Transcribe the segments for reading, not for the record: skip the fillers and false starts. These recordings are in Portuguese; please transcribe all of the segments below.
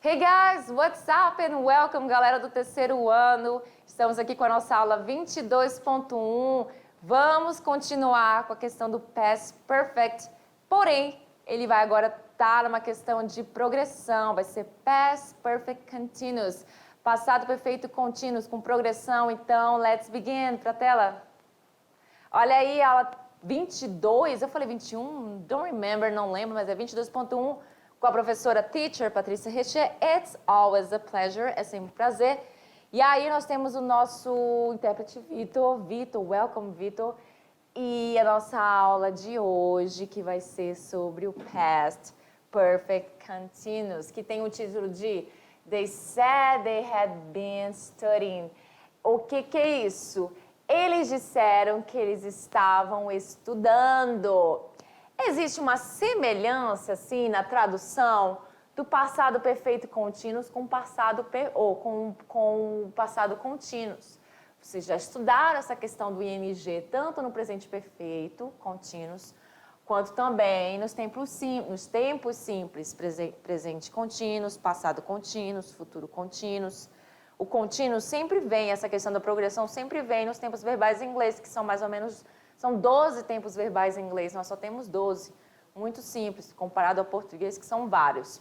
Hey guys, what's up and welcome, galera do terceiro ano. Estamos aqui com a nossa aula 22.1. Vamos continuar com a questão do Past Perfect, porém, ele vai agora estar numa questão de progressão, vai ser Past Perfect Continuous, passado perfeito contínuo com progressão. Então, let's begin, pra tela. Olha aí, aula 22, eu falei 21, don't remember, não lembro, mas é 22.1, com a professora Teacher Patrícia Richer. It's always a pleasure, é sempre um prazer. E aí nós temos o nosso intérprete Vitor, welcome Vitor, e a nossa aula de hoje, que vai ser sobre o Past Perfect Continuous, que tem o título de They said they had been studying. O que é isso? Eles disseram que eles estavam estudando. Existe uma semelhança, assim, na tradução do passado perfeito contínuo com o passado contínuos. Vocês já estudaram essa questão do ing tanto no presente perfeito contínuos, quanto também nos tempos simples, presente contínuos, passado contínuos, futuro contínuos. O contínuo sempre vem, essa questão da progressão sempre vem nos tempos verbais em inglês, que são mais ou menos, são 12 tempos verbais em inglês, nós só temos 12. Muito simples, comparado ao português, que são vários.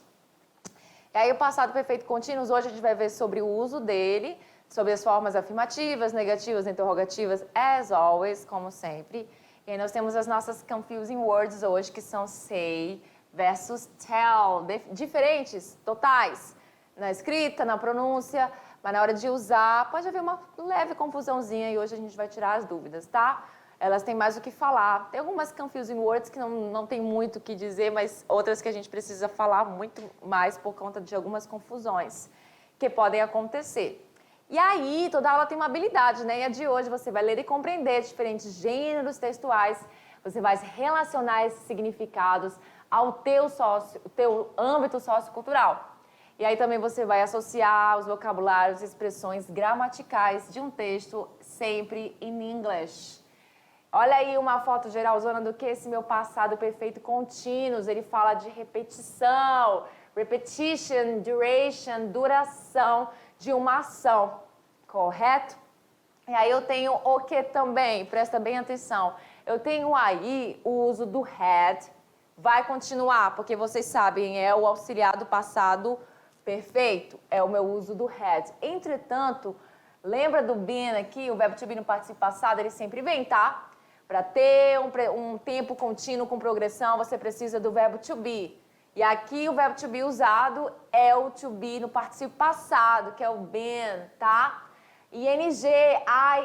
E aí o passado perfeito contínuo, hoje a gente vai ver sobre o uso dele, sobre as formas afirmativas, negativas, interrogativas, as always, como sempre. E aí nós temos as nossas confusing words hoje, que são say versus tell, diferentes, totais, na escrita, na pronúncia, mas na hora de usar pode haver uma leve confusãozinha e hoje a gente vai tirar as dúvidas, tá? Elas têm mais o que falar. Tem algumas confusing words que não tem muito o que dizer, mas outras que a gente precisa falar muito mais por conta de algumas confusões que podem acontecer. E aí, toda aula tem uma habilidade, né? E a de hoje você vai ler e compreender diferentes gêneros textuais, você vai relacionar esses significados ao teu âmbito sociocultural. E aí também você vai associar os vocabulários e expressões gramaticais de um texto sempre em inglês. Olha aí uma foto geralzona do que esse meu passado perfeito contínuo. Ele fala de repetição, repetition, duration, duração de uma ação, correto? E aí eu tenho o que também, presta bem atenção. Eu tenho aí o uso do had, vai continuar, porque vocês sabem, é o auxiliar do passado perfeito, é o meu uso do had. Entretanto, lembra do been aqui, o verbo to be no participo passado, ele sempre vem, tá? Para ter um tempo contínuo com progressão, você precisa do verbo to be. E aqui o verbo to be usado é o to be no participo passado, que é o been, tá? E ing,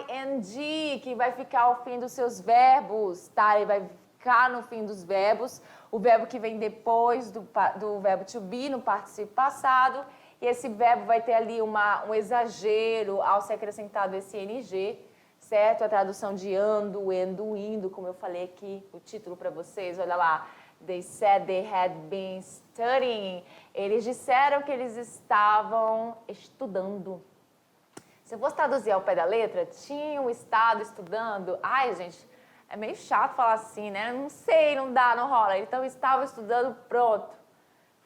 ing, que vai ficar ao fim dos seus verbos, tá? Ele vai ficar no fim dos verbos, o verbo que vem depois do verbo to be no participo passado, e esse verbo vai ter ali um exagero ao ser acrescentado esse ing, certo? A tradução de ando, endo, indo, como eu falei aqui, o título para vocês, olha lá. They said they had been studying. Eles disseram que eles estavam estudando. Se eu fosse traduzir ao pé da letra, tinham estado estudando. Ai, gente, é meio chato falar assim, né? Não sei, não dá, não rola. Então, estavam estudando, pronto.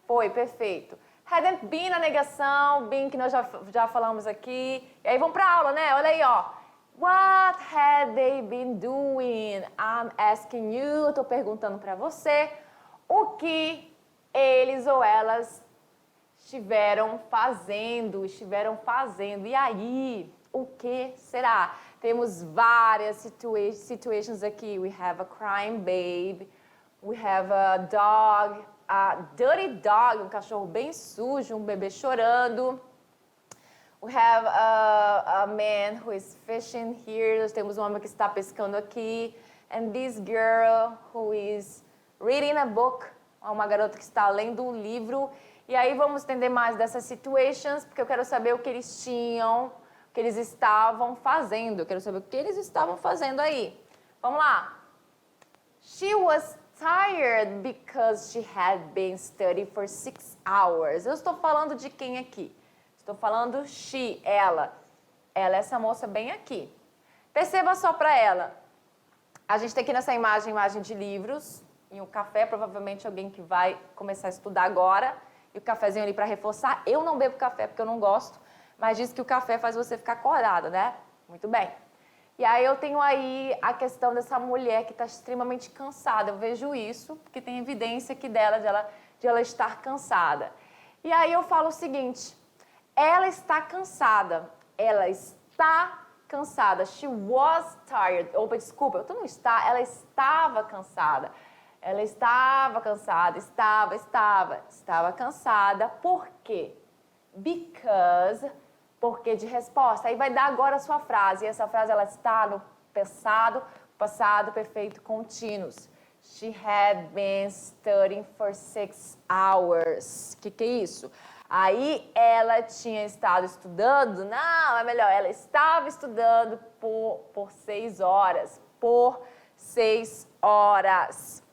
Foi, perfeito. Hadn't been na negação, been que nós já falamos aqui. E aí vamos para a aula, né? Olha aí, ó. What had they been doing? I'm asking you, eu tô perguntando para você o que eles ou elas estiveram fazendo. E aí, o que será? Temos várias situations aqui. We have a crying babe, we have a dog, a dirty dog, um cachorro bem sujo, um bebê chorando. We have a man who is fishing here. Nós temos um homem que está pescando aqui. And this girl who is reading a book. Uma garota que está lendo um livro. E aí vamos entender mais dessas situations, porque eu quero saber o que eles tinham, o que eles estavam fazendo. Eu quero saber o que eles estavam fazendo aí. Vamos lá. She was tired because she had been studying for 6 hours. Eu estou falando de quem aqui? Estou falando she, ela. Ela é essa moça bem aqui. Perceba só para ela. A gente tem aqui nessa imagem de livros, em um café, provavelmente alguém que vai começar a estudar agora. e o cafezinho ali para reforçar. Eu não bebo café porque eu não gosto, mas diz que o café faz você ficar acordada, né? Muito bem. E aí eu tenho aí a questão dessa mulher que está extremamente cansada. Eu vejo isso, porque tem evidência aqui dela, de ela estar cansada. E aí eu falo o seguinte, ela está cansada. Ela está cansada. She was tired. Opa, desculpa, tu não está. Ela estava cansada. Ela estava cansada. Estava cansada. Por quê? Because... Porque de resposta. Aí vai dar agora a sua frase. E essa frase, ela está no passado perfeito contínuos. She had been studying for 6 hours. O que é isso? Aí ela tinha estado estudando. Não, é melhor. Ela estava estudando por 6 horas. Por 6 horas.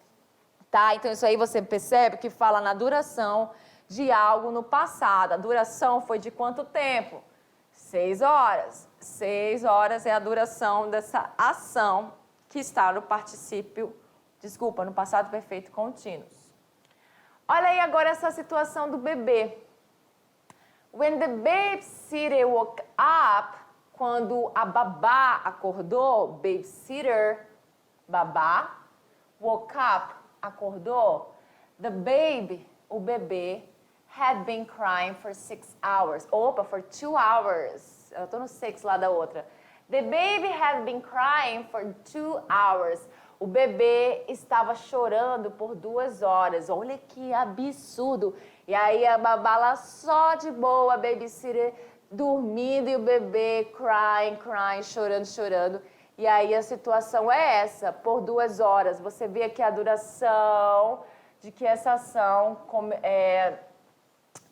Tá? Então isso aí você percebe que fala na duração de algo no passado. A duração foi de quanto tempo? 6 horas. 6 horas é a duração dessa ação que está no no passado perfeito contínuos. Olha aí agora essa situação do bebê. When the babysitter woke up, quando a babá acordou, babysitter, babá, woke up, acordou, o bebê, had been crying for 6 hours. Opa, for 2 hours. Eu tô no 6 lá da outra. The baby had been crying for 2 hours. O bebê estava chorando por 2 horas. Olha que absurdo. E aí a babá lá só de boa, a babysitter dormindo e o bebê crying, chorando. E aí a situação é essa, por 2 horas. Você vê aqui a duração de que essa ação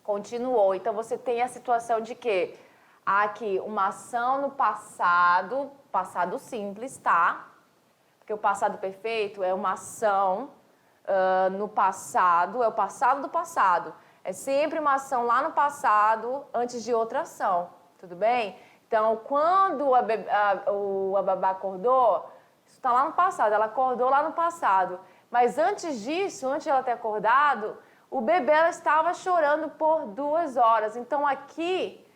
continuou. Então, você tem a situação de que há aqui uma ação no passado simples, tá? Porque o passado perfeito é uma ação no passado, é o passado do passado. É sempre uma ação lá no passado, antes de outra ação, tudo bem? Então, quando a babá acordou, isso está lá no passado, ela acordou lá no passado. Mas antes disso, antes de ela ter acordado, o bebê ela estava chorando por 2 horas. Então, aqui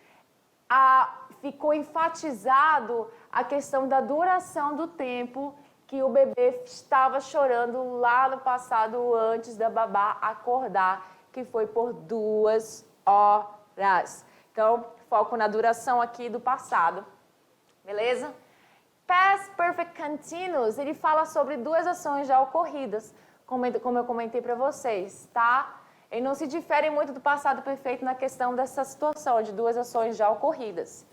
ficou enfatizado a questão da duração do tempo que o bebê estava chorando lá no passado, antes da babá acordar, que foi por 2 horas. Então, foco na duração aqui do passado. Beleza? Past Perfect Continuous, ele fala sobre 2 ações já ocorridas, como eu comentei para vocês, tá? Ele não se difere muito do passado perfeito na questão dessa situação, de 2 ações já ocorridas.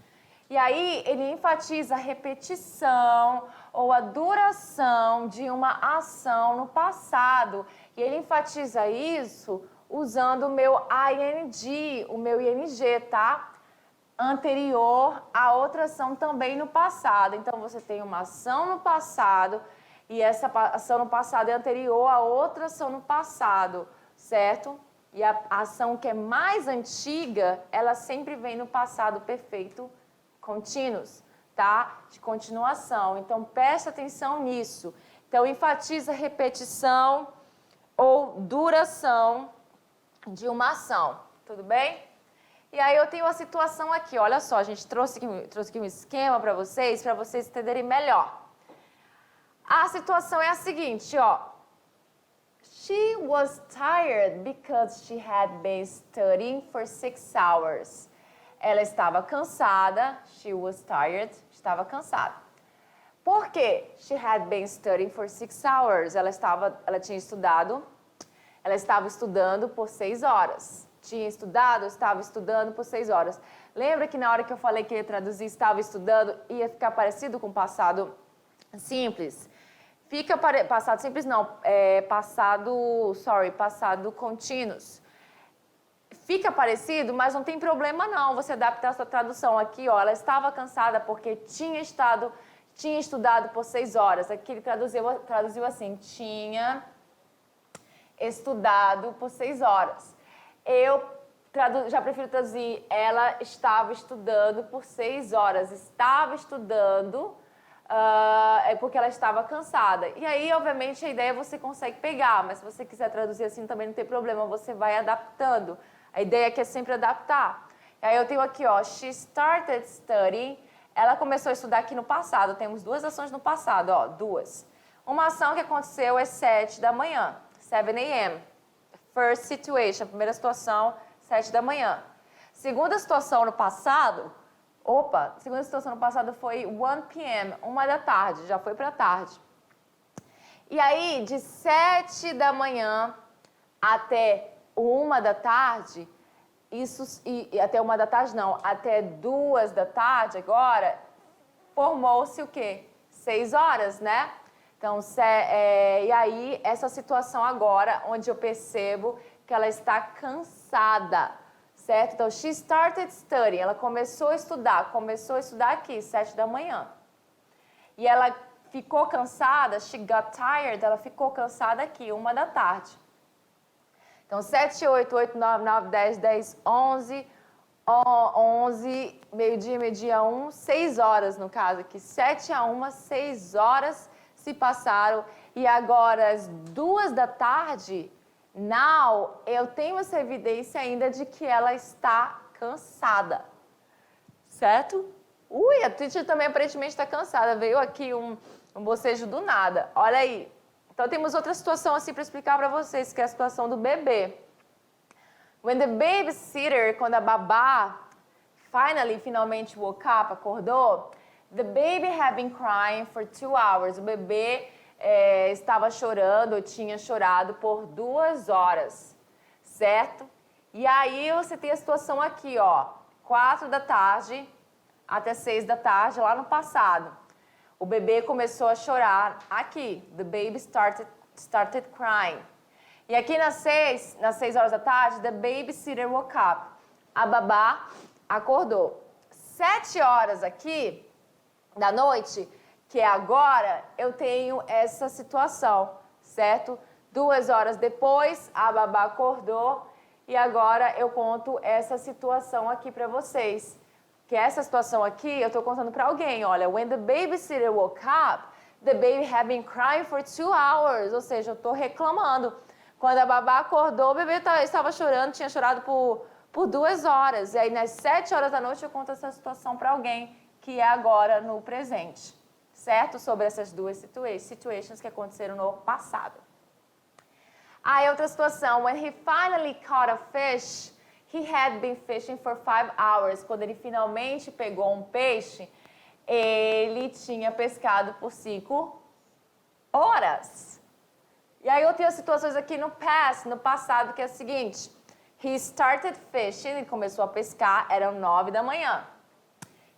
E aí, ele enfatiza a repetição ou a duração de uma ação no passado. E ele enfatiza isso usando o meu ING, o meu ING, tá? Anterior a outra ação também no passado. Então, você tem uma ação no passado e essa ação no passado é anterior a outra ação no passado, certo? E a ação que é mais antiga, ela sempre vem no passado perfeito contínuos, tá? De continuação. Então, preste atenção nisso. Então, enfatiza repetição ou duração de uma ação, tudo bem? E aí eu tenho uma situação aqui, olha só, a gente trouxe aqui um esquema para vocês entenderem melhor. A situação é a seguinte, ó. She was tired because she had been studying for 6 hours. Ela estava cansada, she was tired, estava cansada. Por quê? She had been studying for 6 hours. Ela estava estudando por 6 horas. Estava estudando por 6 horas. Lembra que na hora que eu falei que ia traduzir estava estudando, ia ficar parecido com passado simples? Passado simples não, passado contínuos. Fica parecido, mas não tem problema não, você adaptar a sua tradução aqui, ó, ela estava cansada porque tinha estudado por 6 horas. Aqui ele traduziu assim, tinha estudado por 6 horas. Eu já prefiro traduzir, ela estava estudando por 6 horas. Estava estudando porque ela estava cansada. E aí, obviamente, a ideia você consegue pegar, mas se você quiser traduzir assim também não tem problema, você vai adaptando A ideia aqui é sempre adaptar. E aí eu tenho aqui, ó, she started studying. Ela começou a estudar aqui no passado. Temos duas ações no passado, ó, duas. Uma ação que aconteceu às 7 da manhã, 7 a.m. First situation, primeira situação, 7 da manhã. Segunda situação no passado, segunda situação no passado foi 1 p.m., 1 da tarde, já foi para tarde. E aí, de 7 da manhã até 1 da tarde, até 1 da tarde não, até 2 da tarde agora, formou-se o quê? 6 horas, né? Então, e aí, essa situação agora, onde eu percebo que ela está cansada, certo? Então, she started studying, ela começou a estudar aqui, 7 da manhã. E ela ficou cansada, she got tired, ela ficou cansada aqui, 1 da tarde. Então, 7, 8, 8, 9, 9, 10, 10, 11, 11, meio-dia, 1, 6 horas no caso aqui. 7 a 1, 6 horas se passaram. E agora, às 2 da tarde, now, eu tenho essa evidência ainda de que ela está cansada. Certo? Ui, a teacher também aparentemente está cansada. Veio aqui um bocejo do nada. Olha aí. Então, temos outra situação assim para explicar para vocês, que é a situação do bebê. When the babysitter, quando a babá finalmente woke up, acordou, the baby had been crying for 2 hours. O bebê estava chorando, tinha chorado por 2 horas, certo? E aí você tem a situação aqui, ó, 4 da tarde até 6 da tarde, lá no passado. O bebê começou a chorar aqui. The baby started crying. E aqui nas 6 horas da tarde, the babysitter woke up. A babá acordou. 7 horas aqui da noite, que é agora, eu tenho essa situação, certo? 2 horas depois, a babá acordou e agora eu conto essa situação aqui para vocês. Que essa situação aqui, eu estou contando para alguém, olha, when the babysitter woke up, the baby had been crying for 2 hours, ou seja, eu estou reclamando. Quando a babá acordou, o bebê estava chorando, tinha chorado por 2 horas. E aí, nas 7 horas da noite, eu conto essa situação para alguém, que é agora no presente, certo? Sobre essas duas situations que aconteceram no passado. Aí, outra situação, when he finally caught a fish, he had been fishing for 5 hours. Quando ele finalmente pegou um peixe, ele tinha pescado por 5 horas. E aí eu tenho situações aqui no past, no passado, que é o seguinte. He started fishing, ele começou a pescar, eram 9 da manhã.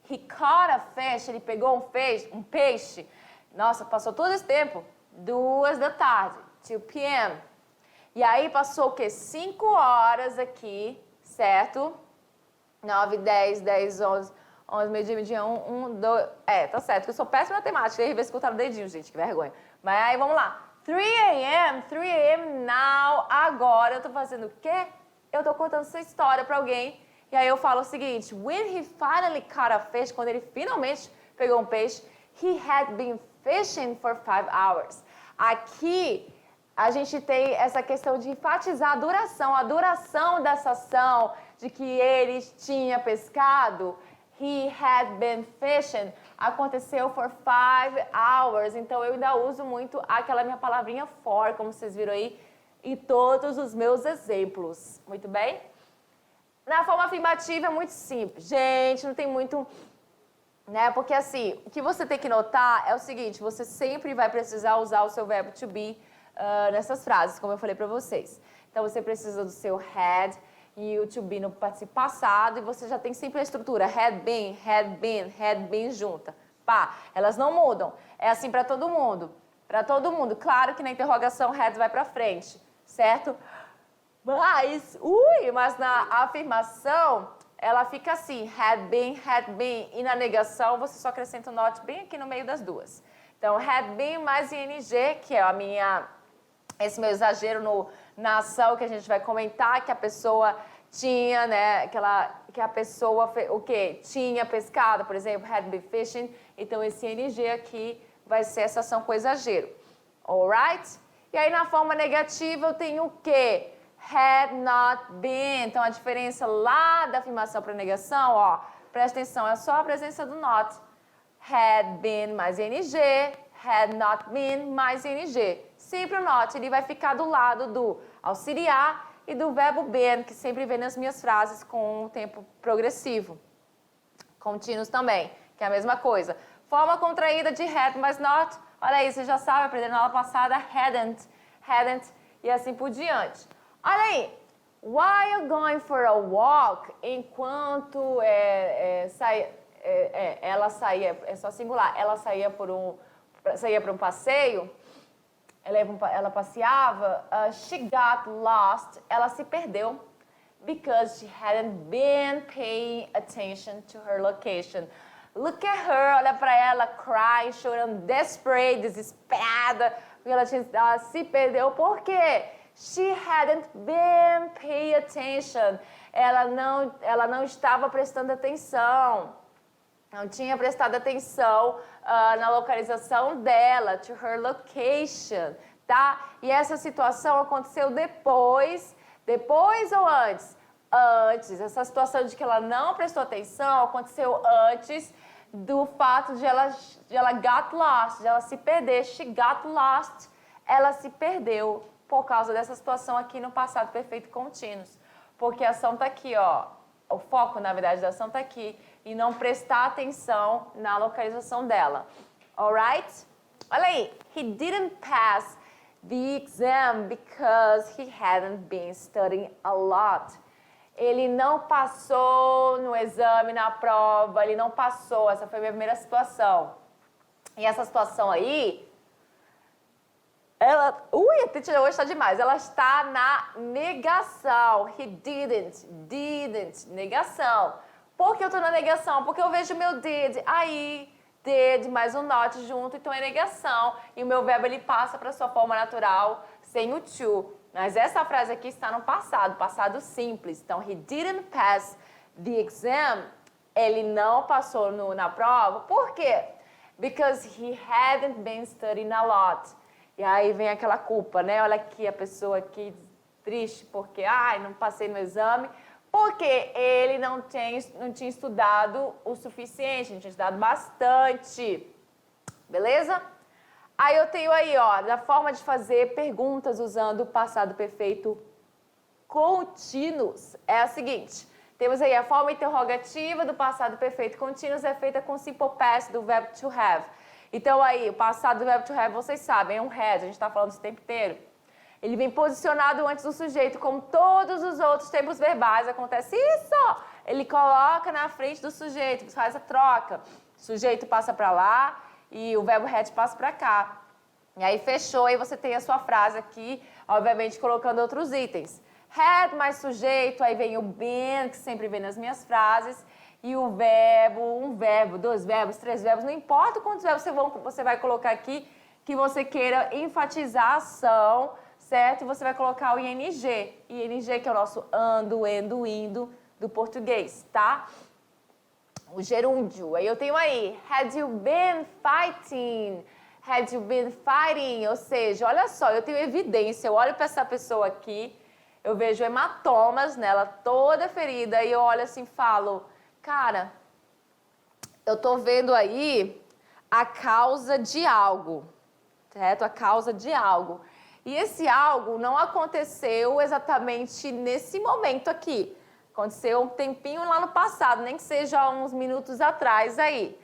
He caught a fish, ele pegou um peixe. Nossa, passou todo esse tempo. 2 da tarde, 2 p.m. E aí passou o quê? 5 horas aqui, certo? 9, 10, 10, 11, meio-dia, 1, 2... tá certo, que eu sou péssima em matemática. Aí, vez que eu tava no dedinho, gente, que vergonha. Mas aí, vamos lá. 3 a.m. now, agora eu tô fazendo o quê? Eu tô contando essa história pra alguém. E aí eu falo o seguinte, when he finally caught a fish, quando ele finalmente pegou um peixe, he had been fishing for 5 hours. Aqui, a gente tem essa questão de enfatizar a duração dessa ação, de que ele tinha pescado. He had been fishing. Aconteceu for 5 hours. Então, eu ainda uso muito aquela minha palavrinha for, como vocês viram aí, em todos os meus exemplos. Muito bem? Na forma afirmativa é muito simples. Gente, não tem muito... né? Porque, assim, o que você tem que notar é o seguinte, você sempre vai precisar usar o seu verbo to be nessas frases, como eu falei para vocês. Então, você precisa do seu had e o to be no participo passado, e você já tem sempre a estrutura had been junta. Pá, elas não mudam. É assim para todo mundo. Para todo mundo. Claro que na interrogação had vai para frente, certo? Mas na afirmação, ela fica assim, had been, e na negação você só acrescenta o not bem aqui no meio das duas. Então, had been mais ing, que é esse meu exagero na ação que a gente vai comentar, que a pessoa tinha, né, que a pessoa, o quê? Tinha pescado, por exemplo, had been fishing, então esse ing aqui vai ser essa ação com exagero, alright? E aí na forma negativa eu tenho o quê? had not been. Então, a diferença lá da afirmação para negação, ó, presta atenção, é só a presença do not. Had been mais ing, had not been mais ing. Sempre o not, ele vai ficar do lado do auxiliar e do verbo been, que sempre vem nas minhas frases com o tempo progressivo. Contínuos também, que é a mesma coisa. Forma contraída de had mais not. Olha aí, você já sabe, aprendendo na aula passada, hadn't, e assim por diante. Olha aí, while going for a walk, enquanto ela saía, é só singular, ela saía para um passeio, ela passeava, she got lost, ela se perdeu, because she hadn't been paying attention to her location. Look at her, olha para ela, crying, chorando, desperate, desesperada, porque ela se perdeu. Por quê? She hadn't been paying attention. Ela não estava prestando atenção. Não tinha prestado atenção na localização dela, to her location, tá? E essa situação aconteceu depois ou antes? Antes. Essa situação de que ela não prestou atenção aconteceu antes do fato de ela got lost, de ela se perder. She got lost, ela se perdeu por causa dessa situação aqui no passado perfeito contínuos. Porque a ação tá aqui, ó. O foco, na verdade, da ação tá aqui. E não prestar atenção na localização dela. Alright? Olha aí. He didn't pass the exam because he hadn't been studying a lot. Ele não passou no exame, na prova, ele não passou. Essa foi a minha primeira situação. E essa situação aí, a teacher hoje está demais. Ela está na negação. He didn't, negação. Por que eu estou na negação? Porque eu vejo o meu did, aí, did, mais um not junto, então é negação. E o meu verbo, ele passa para sua forma natural, sem o to. Mas essa frase aqui está no passado simples. Então, he didn't pass the exam. Ele não passou na prova. Por quê? Because he hadn't been studying a lot. E aí vem aquela culpa, né? Olha aqui a pessoa aqui triste porque, não passei no exame. Porque ele não tinha estudado o suficiente, não tinha estudado bastante. Beleza? Aí eu tenho aí, ó, da forma de fazer perguntas usando o passado perfeito contínuos. É a seguinte, temos aí a forma interrogativa do passado perfeito contínuos é feita com simple past do verbo to have. Então aí, o passado do verbo to have, vocês sabem, é um had, a gente está falando isso o tempo inteiro. Ele vem posicionado antes do sujeito, como todos os outros tempos verbais, acontece isso. Ele coloca na frente do sujeito, faz a troca. O sujeito passa para lá e o verbo had passa para cá. E aí fechou, aí você tem a sua frase aqui, obviamente colocando outros itens. Had mais sujeito, aí vem o been, que sempre vem nas minhas frases, e o verbo, um verbo, dois verbos, três verbos, não importa quantos verbos você vai colocar aqui, que você queira enfatizar a ação, certo? E você vai colocar o ing, que é o nosso ando, endo, indo do português, tá? O gerúndio. Aí eu tenho aí, had you been fighting? Had you been fighting? Ou seja, olha só, eu tenho evidência, eu olho para essa pessoa aqui, eu vejo hematomas nela, toda ferida, e eu olho assim e falo, cara, eu tô vendo aí a causa de algo, certo? A causa de algo. E esse algo não aconteceu exatamente nesse momento aqui. Aconteceu um tempinho lá no passado, nem que seja uns minutos atrás aí.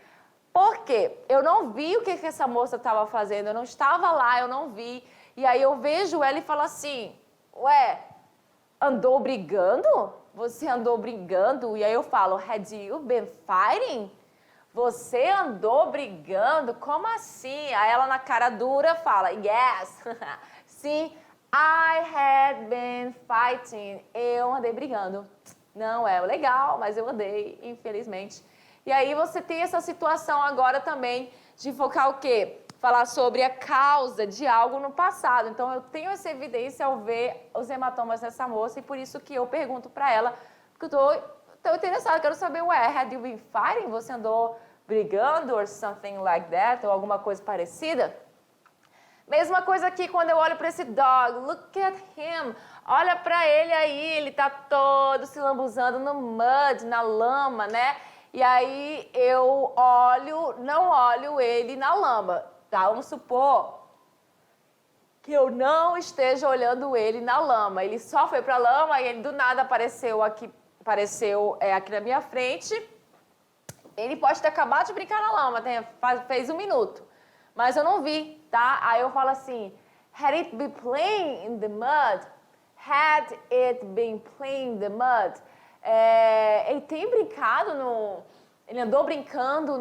Por quê? Eu não vi o que essa moça estava fazendo, eu não estava lá, eu não vi. E aí eu vejo ela e falo assim, ué, andou brigando? Você andou brigando? E aí eu falo, had you been fighting? Você andou brigando? Como assim? Aí ela na cara dura fala, yes. Sim, I had been fighting. Eu andei brigando. Não é legal, mas eu andei, infelizmente. E aí você tem essa situação agora também de focar o quê? Falar sobre a causa de algo no passado. Então eu tenho essa evidência ao ver os hematomas dessa moça e por isso que eu pergunto para ela, porque eu tô interessada, quero saber, had you been fighting? Você andou brigando or something like that, ou alguma coisa parecida? Mesma coisa aqui quando eu olho para esse dog. Look at him. Olha pra ele aí, ele tá todo se lambuzando no mud, na lama, né? E aí eu não olho ele na lama, tá? Vamos supor que eu não esteja olhando ele na lama. Ele só foi pra lama e ele do nada apareceu aqui na minha frente. Ele pode ter acabado de brincar na lama, fez 1 minuto, mas eu não vi, tá? Aí eu falo assim, had it been playing in the mud? Had it been playing in the mud? Ele tem brincado ele andou brincando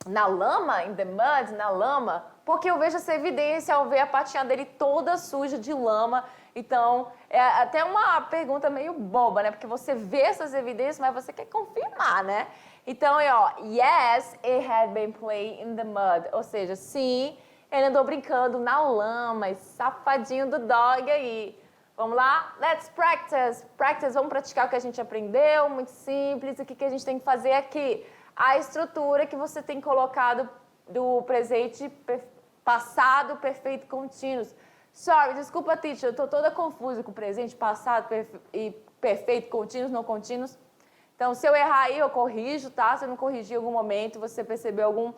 na lama, in the mud, na lama, porque eu vejo essa evidência ao ver a patinha dele toda suja de lama. Então, é até uma pergunta meio boba, né? Porque você vê essas evidências, mas você quer confirmar, né? Então, yes, it had been playing in the mud. Ou seja, sim, ele andou brincando na lama, esse safadinho do dog aí. Vamos lá? Let's practice. Practice, vamos praticar o que a gente aprendeu, muito simples. O que a gente tem que fazer aqui? A estrutura que você tem colocado do presente passado perfeito contínuos. Sorry, desculpa, teacher, eu tô toda confusa com o presente, passado e perfeito, contínuos, não contínuos. Então, se eu errar aí, eu corrijo, tá? Se eu não corrigir em algum momento, você percebeu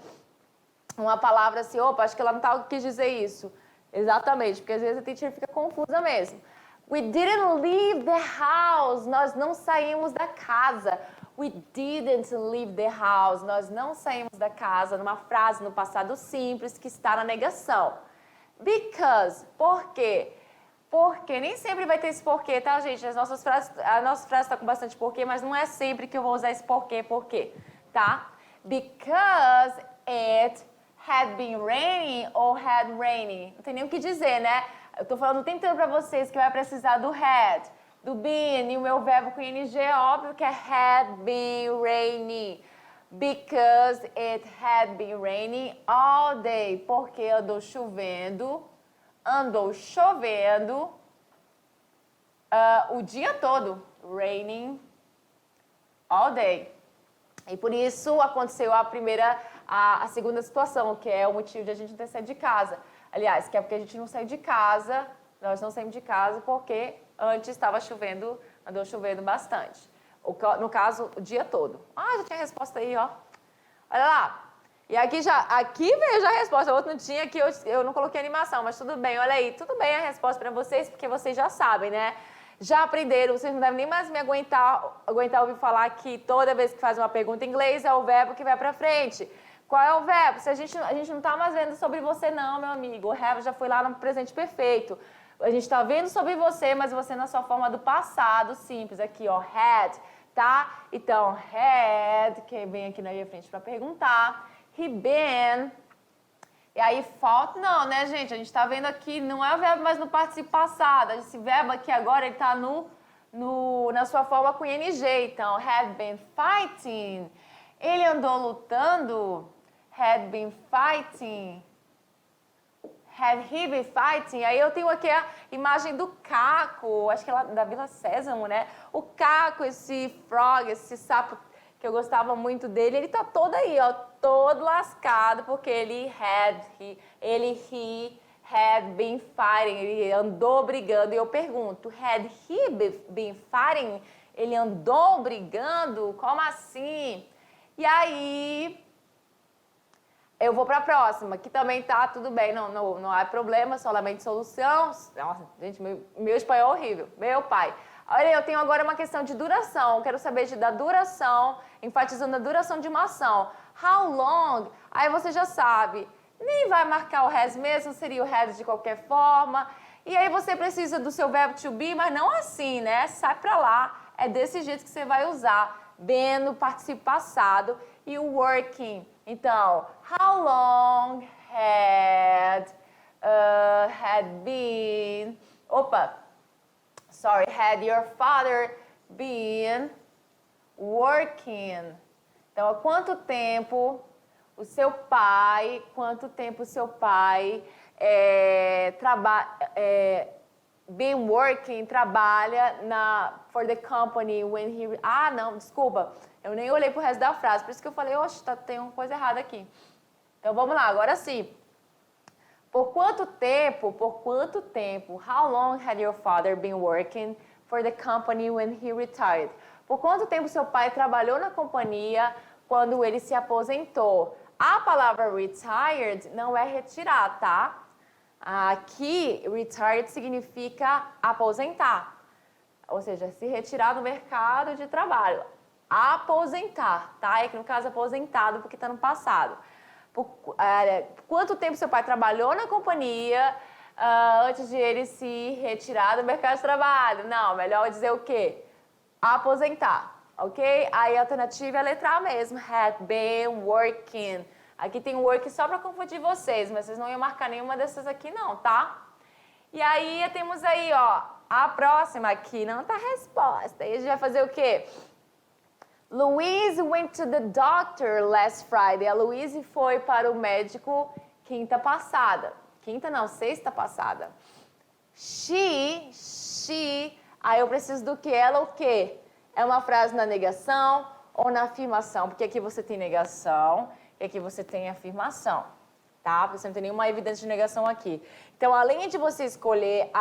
uma palavra assim, opa, acho que ela não quis dizer isso. Exatamente, porque às vezes a teacher fica confusa mesmo. We didn't leave the house. Nós não saímos da casa. We didn't leave the house. Nós não saímos da casa, numa frase no passado simples que está na negação. Because, por quê? Porque nem sempre vai ter esse porquê, tá, gente? A nossa frase está com bastante porquê, mas não é sempre que eu vou usar esse porquê, tá? Because it had been raining or had raining. Não tem nem o que dizer, né? Eu tô falando o tempo inteiro pra vocês que vai precisar do had, do been, e o meu verbo com ing é óbvio que é had been raining. Because it had been raining all day. Porque andou chovendo o dia todo. Raining all day. E por isso aconteceu a segunda situação, que é o motivo de a gente não ter saído de casa. Aliás, que é porque a gente não saiu de casa, nós não saímos de casa porque antes estava chovendo, andou chovendo bastante. No caso, o dia todo. Já tinha a resposta aí, ó. Olha lá. E aqui veio já a resposta. O outro não tinha, aqui eu não coloquei animação, mas tudo bem, olha aí. Tudo bem a resposta para vocês, porque vocês já sabem, né? Já aprenderam, vocês não devem nem mais me aguentar ouvir falar que toda vez que faz uma pergunta em inglês é o verbo que vai para frente. Qual é o verbo? Se a gente não está mais vendo sobre você não, meu amigo. O have já foi lá no presente perfeito. A gente está vendo sobre você, mas você na sua forma do passado simples. Aqui, ó, had, tá? Então, had, que vem aqui na minha frente para perguntar. He been. E aí, falta, não, né, gente? A gente está vendo aqui, não é o verbo, mas no participo passado. Esse verbo aqui agora, ele está na sua forma com ing. Então, had been fighting. Ele andou lutando. Had been fighting. Had he been fighting? Aí eu tenho aqui a imagem do Caco, acho que é lá da Vila Sésamo, né? O Caco, esse frog, esse sapo que eu gostava muito dele, ele tá todo aí, ó, todo lascado, porque he had been fighting, ele andou brigando. E eu pergunto, had he been fighting? Ele andou brigando? Como assim? E aí, eu vou para a próxima, que também tá tudo bem, não há problema, solamente solução. Nossa, gente, meu espanhol é horrível, meu pai. Olha, eu tenho agora uma questão de duração, quero saber da duração, enfatizando a duração de uma ação. How long? Aí você já sabe, nem vai marcar o has mesmo, seria o has de qualquer forma. E aí você precisa do seu verbo to be, mas não assim, né? Sai pra lá, é desse jeito que você vai usar. Been no participo passado e o working. Então, how long had been... had your father been working? Então, há quanto tempo o seu pai been working, trabalha for the company when he... não, desculpa. Eu nem olhei pro resto da frase, por isso que eu falei, oxe, tem uma coisa errada aqui. Então, vamos lá, agora sim. Por quanto tempo, how long had your father been working for the company when he retired? Por quanto tempo seu pai trabalhou na companhia quando ele se aposentou? A palavra retired não é retirar, tá? Aqui, retired significa aposentar. Ou seja, se retirar do mercado de trabalho. Aposentar, tá? É que no caso aposentado porque está no passado. Por quanto tempo seu pai trabalhou na companhia antes de ele se retirar do mercado de trabalho? Não, melhor dizer o quê? Aposentar, ok? Aí a alternativa é a letra A mesmo. Had been working. Aqui tem work só para confundir vocês, mas vocês não iam marcar nenhuma dessas aqui não, tá? E aí temos aí, ó, a próxima aqui, não tá a resposta. Aí a gente vai fazer o quê? Louise went to the doctor last Friday. A Louise foi para o médico quinta passada. Quinta não, sexta passada. She, aí eu preciso do que? Ela o quê? É uma frase na negação ou na afirmação? Porque aqui você tem negação e aqui você tem afirmação, tá? Você não tem nenhuma evidência de negação aqui. Então, além de você escolher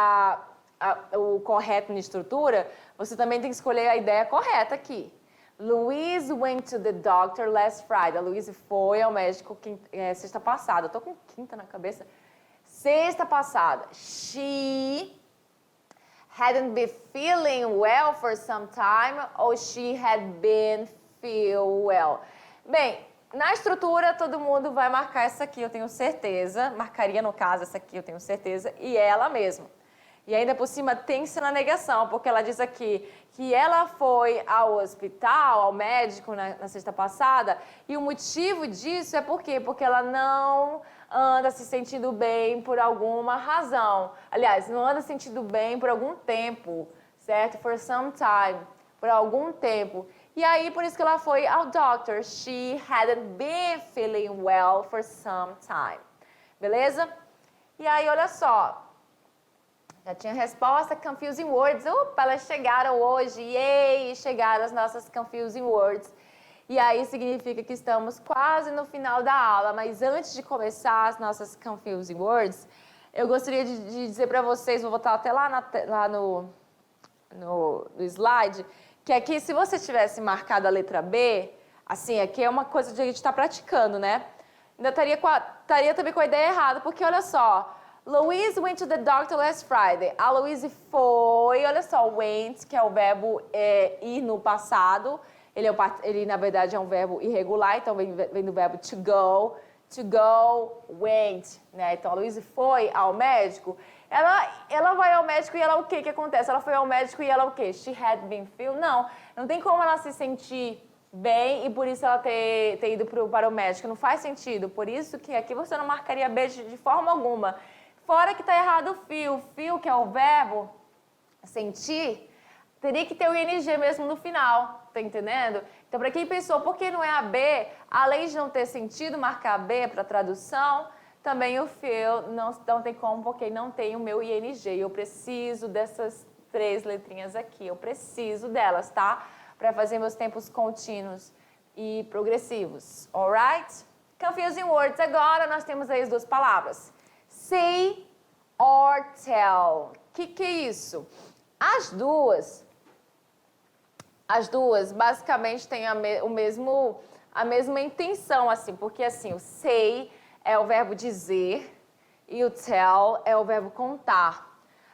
o correto na estrutura, você também tem que escolher a ideia correta aqui. Louise went to the doctor last Friday. A Louise foi ao médico sexta passada. Eu tô com quinta na cabeça. Sexta passada. She hadn't been feeling well for some time or she had been feel well. Bem, na estrutura todo mundo vai marcar essa aqui, eu tenho certeza. Marcaria no caso essa aqui, eu tenho certeza. E ela mesma. E ainda por cima tem que ser na negação, porque ela diz aqui que ela foi ao hospital, ao médico na sexta passada, e o motivo disso é por quê? Porque ela não anda se sentindo bem por alguma razão. Aliás, não anda se sentindo bem por algum tempo, certo? For some time, por algum tempo. E aí, por isso que ela foi ao doctor. She hadn't been feeling well for some time. Beleza? E aí, olha só. Já tinha resposta, confusing words. Opa, elas chegaram hoje. Yay, chegaram as nossas confusing words. E aí significa que estamos quase no final da aula. Mas antes de começar as nossas confusing words, eu gostaria de dizer para vocês, vou botar até lá no slide, que aqui, se você tivesse marcado a letra B, assim, aqui é uma coisa de a gente estar praticando, né? Ainda estaria também com a ideia errada, porque olha só, Louise went to the doctor last Friday. A Louise foi, olha só, went, que é o verbo ir no passado. Ele, na verdade, é um verbo irregular, então vem do verbo to go. To go, went, né? Então, a Louise foi ao médico. Ela vai ao médico e ela o que acontece? Ela foi ao médico e ela o quê? She had been feel? Não tem como ela se sentir bem e por isso ela ter ido para o médico. Não faz sentido. Por isso que aqui você não marcaria B de forma alguma. Fora que está errado o feel. Feel, que é o verbo sentir, teria que ter o ing mesmo no final. Tá entendendo? Então, para quem pensou, por que não é a B? Além de não ter sentido marcar B para tradução, também o feel não tem como, porque não tem o meu ing. Eu preciso dessas 3 letrinhas aqui. Eu preciso delas, tá? Para fazer meus tempos contínuos e progressivos. Alright? Confusing words. Agora nós temos aí as 2 palavras. Say or tell. Que é isso? As duas basicamente têm a mesma intenção, assim, porque assim, o say é o verbo dizer e o tell é o verbo contar.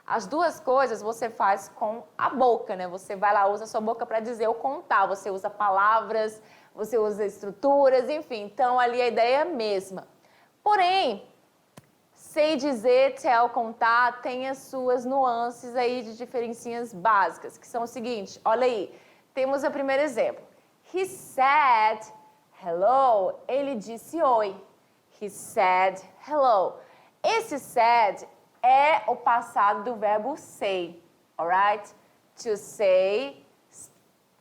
As duas coisas você faz com a boca, né? Você vai lá, usa a sua boca para dizer ou contar. Você usa palavras, você usa estruturas, enfim. Então, ali a ideia é a mesma. Porém, say, dizer, tell, contar, tem as suas nuances aí de diferencinhas básicas, que são o seguinte, olha aí. Temos o primeiro exemplo. He said hello. Ele disse oi. He said hello. Esse said é o passado do verbo say. Alright? To say,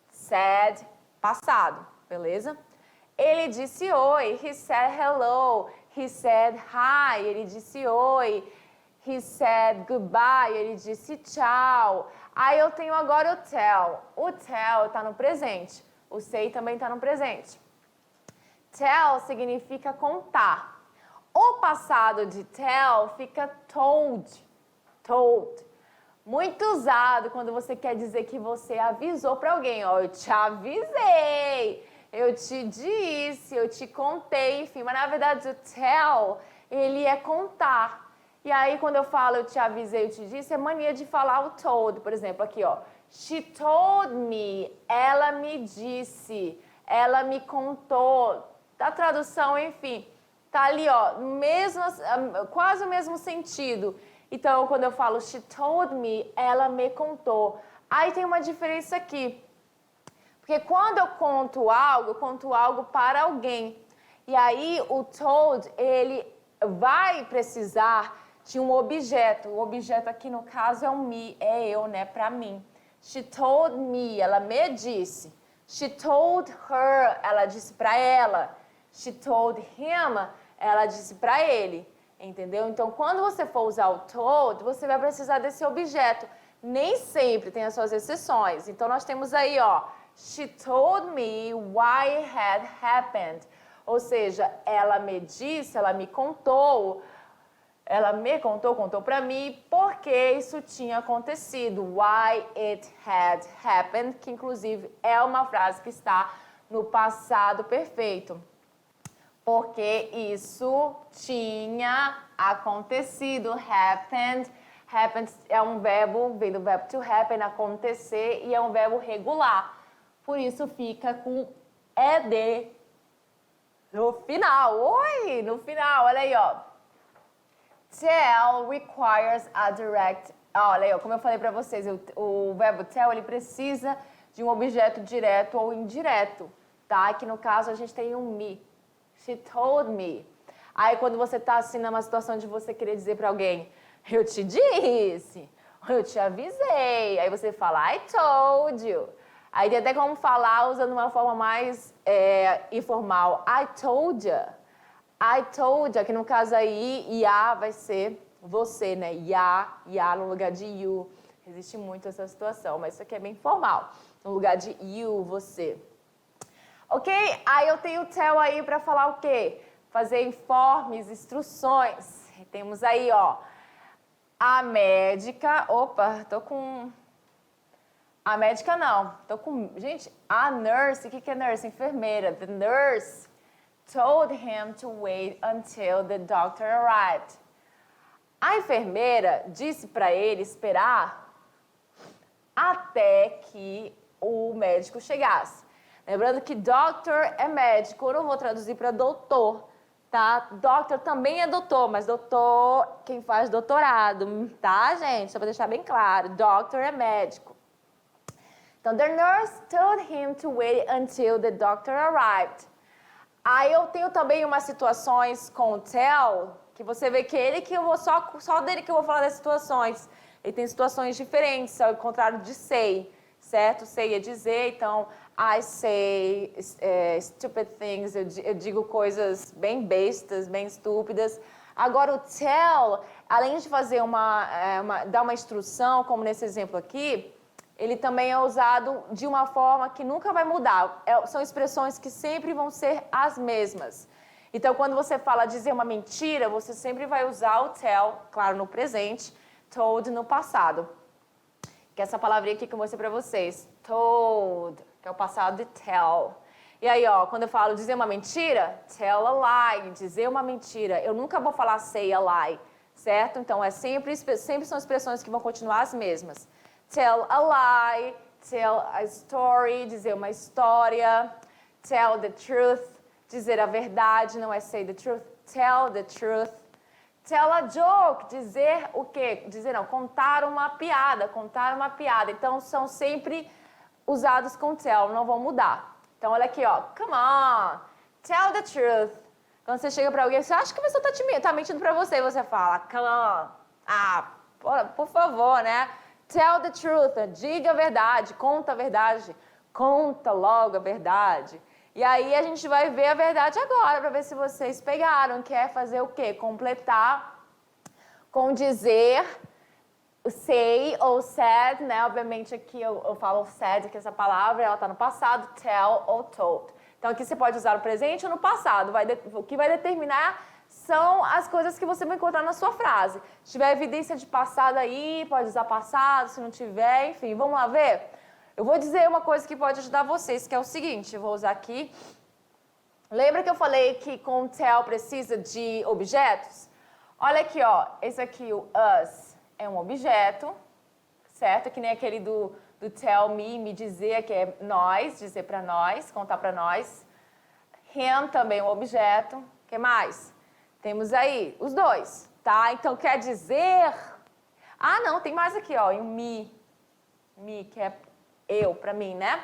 said, passado. Beleza? Ele disse oi. He said hello. He said hi. Ele disse oi. He said goodbye. Ele disse tchau. Aí eu tenho agora o tell. O tell está no presente. O say também está no presente. Tell significa contar. O passado de tell fica told. Told. Muito usado quando você quer dizer que você avisou para alguém. Ó, eu te avisei, eu te disse, eu te contei, enfim. Mas na verdade o tell, ele é contar. E aí quando eu falo eu te avisei, eu te disse, é mania de falar o told. Por exemplo, aqui ó. She told me, ela me disse, ela me contou. Da tradução, enfim, tá ali ó, quase o mesmo sentido. Então, quando eu falo she told me, ela me contou. Aí tem uma diferença aqui. Porque quando eu conto algo para alguém. E aí o told, ele vai precisar de um objeto. O objeto aqui no caso é o me, é eu, né, para mim. She told me, ela me disse. She told her, ela disse para ela. She told him, ela disse para ele. Entendeu? Então, quando você for usar o told, você vai precisar desse objeto. Nem sempre, tem as suas exceções. Então, nós temos aí, ó, she told me why it had happened. Ou seja, ela me disse, ela me contou, contou para mim porque isso tinha acontecido. Why it had happened, que inclusive é uma frase que está no passado perfeito. Porque isso tinha acontecido. Happened. Happened é um verbo, vem do verbo to happen, acontecer, e é um verbo regular. Por isso fica com ed no final. Oi! No final, olha aí, ó. Tell requires a direct... Olha aí, ó, como eu falei para vocês, o verbo tell, ele precisa de um objeto direto ou indireto, tá? Aqui no caso a gente tem um me. She told me. Aí quando você tá assim numa situação de você querer dizer para alguém, eu te disse, eu te avisei. Aí você fala, I told you. Aí tem até como falar usando uma forma mais informal. I told you. I told you. Que no caso aí, ya vai ser você, né? Ya no lugar de you. Existe muito essa situação, mas isso aqui é bem formal. No lugar de you, você. Ok? Aí eu tenho o tell aí para falar o quê? Fazer informes, instruções. Temos aí, ó, a médica... Opa, tô com... A médica não. Tô com... Gente, a nurse, o que é nurse? Enfermeira. The nurse told him to wait until the doctor arrived. A enfermeira disse para ele esperar até que o médico chegasse. Lembrando que doctor é médico, eu não vou traduzir para doutor, tá? Doctor também é doutor, mas doutor, quem faz doutorado, tá, gente? Só para deixar bem claro, doctor é médico. Então, the nurse told him to wait until the doctor arrived. Aí eu tenho também umas situações com o tell, que você vê que ele que eu vou só dele que eu vou falar das situações. Ele tem situações diferentes, ao contrário de say, certo? Say é dizer, então I say stupid things, eu digo coisas bem bestas, bem estúpidas. Agora o tell, além de fazer dar uma instrução, como nesse exemplo aqui, ele também é usado de uma forma que nunca vai mudar. São expressões que sempre vão ser as mesmas. Então, quando você fala dizer uma mentira, você sempre vai usar o tell, claro, no presente, told no passado. Que é essa palavrinha aqui que eu mostrei para vocês. Told, que é o passado de tell. E aí, ó, quando eu falo dizer uma mentira, tell a lie, dizer uma mentira. Eu nunca vou falar say a lie, certo? Então, sempre são expressões que vão continuar as mesmas. Tell a lie, tell a story, dizer uma história. Tell the truth, dizer a verdade, não é say the truth. Tell the truth. Tell a joke, dizer o quê? Contar uma piada, Então, são sempre usados com tell, não vão mudar. Então, olha aqui, ó. Come on, tell the truth. Quando você chega pra alguém, você acha que a pessoa tá mentindo pra você, e você fala, come on. Ah, por favor, né? Tell the truth, diga a verdade, conta a verdade, conta logo a verdade. E aí a gente vai ver a verdade agora, para ver se vocês pegaram. Quer fazer o quê? Completar com dizer, say ou said, né? Obviamente aqui eu falo said, que essa palavra ela está no passado, tell ou told. Então aqui você pode usar no presente ou no passado. O que vai determinar são as coisas que você vai encontrar na sua frase. Se tiver evidência de passado aí, pode usar passado, se não tiver, enfim, vamos lá ver? Eu vou dizer uma coisa que pode ajudar vocês, que é o seguinte, eu vou usar aqui. Lembra que eu falei que com tell precisa de objetos? Olha aqui, ó, esse aqui, o us, é um objeto, certo? Que nem aquele do tell me dizer, que é nós, dizer pra nós, contar pra nós. Him também é um objeto. O que mais? Temos aí os dois, tá? Então, quer dizer... Ah, não, tem mais aqui, ó, em me. Me, que é eu, pra mim, né?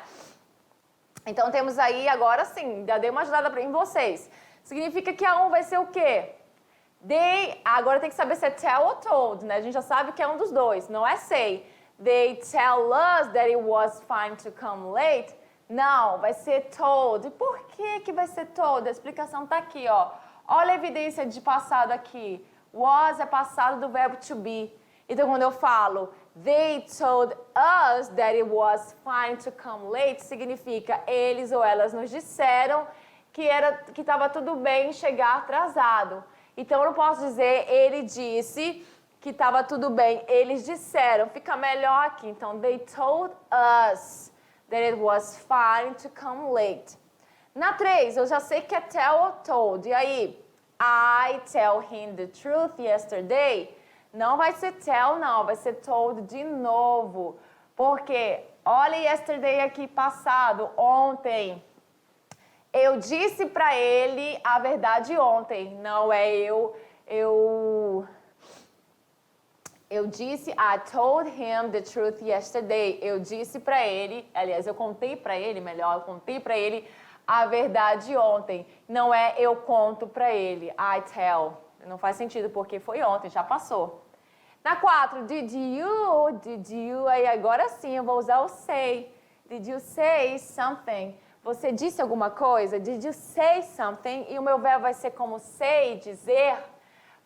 Então, temos aí, agora sim, já dei uma ajudada em vocês. Significa que a um vai ser o quê? They, agora tem que saber se é tell ou told, né? A gente já sabe que é um dos dois, não é say. They tell us that it was fine to come late. Não, vai ser told. E por que vai ser told? A explicação tá aqui, ó. Olha a evidência de passado aqui. Was é passado do verbo to be. Então, quando eu falo they told us that it was fine to come late, significa eles ou elas nos disseram que estava tudo bem chegar atrasado. Então, eu não posso dizer ele disse que estava tudo bem. Eles disseram. Fica melhor aqui. Então, they told us that it was fine to come late. Na 3, eu já sei que é tell ou told. E aí? I tell him the truth yesterday. Não vai ser tell, não. Vai ser told de novo. Porque, olha yesterday aqui, passado, ontem. Eu disse pra ele a verdade ontem. Não é eu disse, I told him the truth yesterday. Eu disse pra ele, aliás, eu contei pra ele, melhor, eu contei pra ele a verdade ontem. Não é eu conto pra ele, I tell. Não faz sentido, porque foi ontem, já passou. Na 4, did you, aí agora sim eu vou usar o say. Did you say something? Você disse alguma coisa? Did you say something? E o meu verbo vai ser como say, dizer,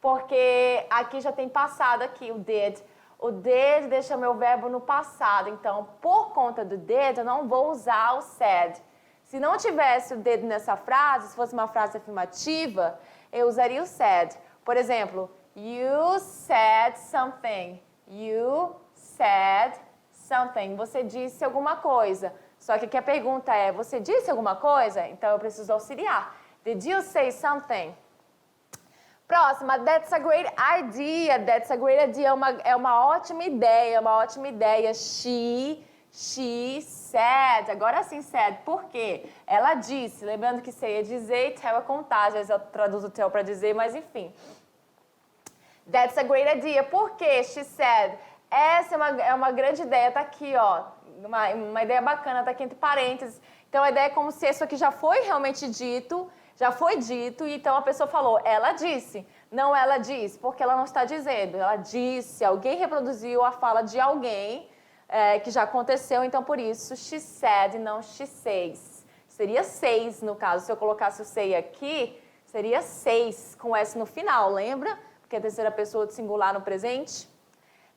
porque aqui já tem passado aqui, o did. O did deixa meu verbo no passado, então, por conta do did, eu não vou usar o said. Se não tivesse o did nessa frase, se fosse uma frase afirmativa, eu usaria o said. Por exemplo, you said something. You said something. Você disse alguma coisa. Só que aqui a pergunta é, você disse alguma coisa? Então, eu preciso auxiliar. Did you say something? Próxima, that's a great idea. That's a great idea é uma ótima ideia, She said. Agora sim, said. Por quê? Ela disse. Lembrando que say é dizer e tell é contar. Às vezes eu traduzo tell para dizer, mas enfim. That's a great idea. Por quê? She said. Essa é uma grande ideia. Tá aqui, ó. Uma ideia bacana, tá aqui entre parênteses. Então, a ideia é como se isso aqui já foi realmente dito, e então a pessoa falou, ela disse. Não ela disse, porque ela não está dizendo. Ela disse, alguém reproduziu a fala de alguém que já aconteceu, então por isso, she said, não she says. Seria says, no caso. Se eu colocasse o say aqui, seria says, com S no final, lembra? Porque é a terceira pessoa de singular no presente.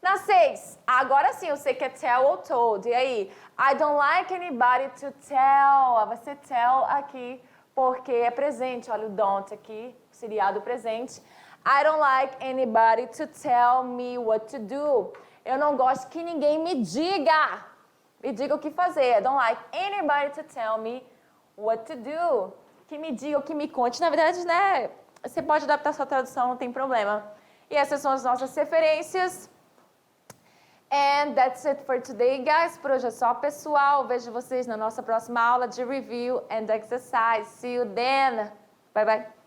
Na 6, agora sim eu sei que é tell ou told. E aí? I don't like anybody to tell. Vai ser tell aqui, porque é presente. Olha o don't aqui, seriado presente. I don't like anybody to tell me what to do. Eu não gosto que ninguém me diga o que fazer. I don't like anybody to tell me what to do. Que me diga ou que me conte. Na verdade, né, você pode adaptar sua tradução, não tem problema. E essas são as nossas referências. And that's it for today, guys. Por hoje é só, pessoal. Vejo vocês na nossa próxima aula de review and exercise. See you then. Bye, bye.